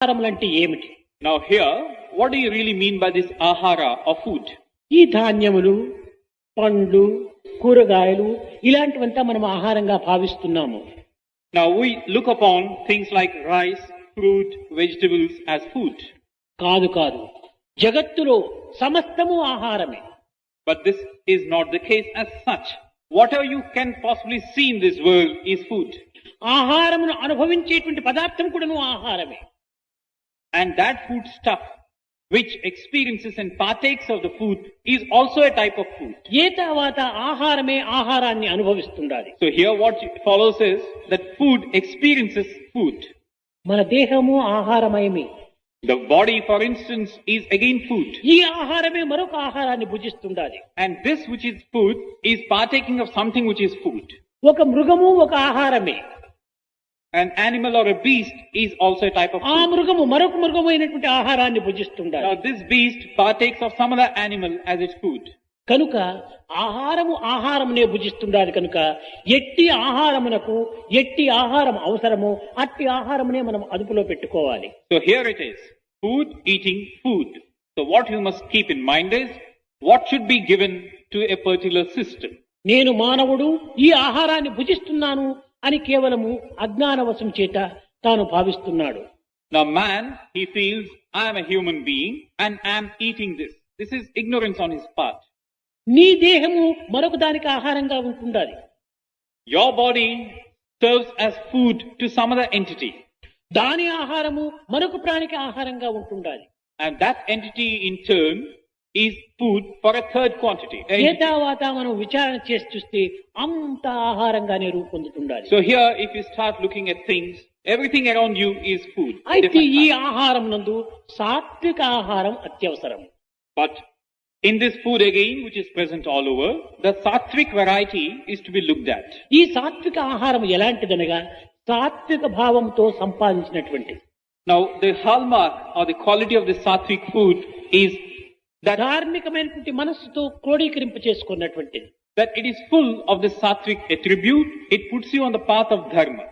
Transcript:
ఆహారములంటే ఏమిటి? Now here, what do you really mean by this ahara or food? ఈ ధాన్యములు, పండ్లు, కూరగాయలు ఇలాంటివంతా మనం ఆహారంగా భావిస్తున్నాము. Now we look upon things like rice, fruit, vegetables as food. కాదు కాదు, జగత్తులో సమస్తము ఆహారమే. But this is not the case as such. Whatever you can possibly see in this world is food. ఆహారమును అనుభవించేటువంటి పదార్థం కూడాను ఆహారమే. And that food stuff which experiences and partakes of the food is also a type of food. ఏ తర్వాత ఆహారమే ఆహారాన్ని అనుభవిస్తుండాలి. So here what follows is that food experiences food. మన దేహము ఆహారమయమే. The body, for instance, is again food. ఈ ఆహారమే మరొక ఆహారాన్ని భుజిస్తుండాలి. And this which is food is partaking of something which is food. ఒక మృగము ఒక ఆహారమే. An animal or a beast is also a type of ఆ food. మృగము మరొక మృగమైనటువంటి ఆహారాన్ని భుజిస్తుండాలి. Now this beast partakes of some other animal as its food. కనుక ఆహారము ఆహారమునే భుజిస్తుండాలి. కనుక ఎట్టి ఆహారమునకు ఎట్టి ఆహారం అవసరమో అట్టి ఆహారమునే మనం అదుపులో పెట్టుకోవాలి. So here it is, food eating food. So what you must keep in mind is what should be given to a particular system. నేను మానవుడు ఈ ఆహారాన్ని భుజిస్తున్నాను అని కేవలము అజ్ఞానవశం చేత తాను భావిస్తున్నాడు. Now man, he feels, I am a human being and I am eating this. This is ignorance on his part. నీ దేహము మరొక దానికి ఆహారంగా ఉంటుండాలి. Your body serves as food to some other entity. దాని ఆహారము మరొక ప్రాణికి ఆహారంగా ఉంటుండాలి. And that entity in turn is food for a third quantity. ఏ తర్వాత మనం విచారణ చేసి చూస్తే అంత ఆహారంగానే రూపొందుతుండాలి. So here if you start looking at things, everything around you is food. అయితే ఈ ఆహారం నందు సాత్విక ఆహారం అత్యవసరం. But in this food again, which is present all over, the sattvic variety is to be looked at. ఈ సాత్విక ఆహారం ఎలాంటిదనగా సాత్విక భావంతో సంపాదించినటువంటిది. Now the hallmark or the quality of the sattvic food is that ధార్మికమైనటువంటి మనస్సుతో క్రోడీకరింప చేసుకున్నటువంటిది. it is full of the sattvic attribute. It puts you on the path of dharma.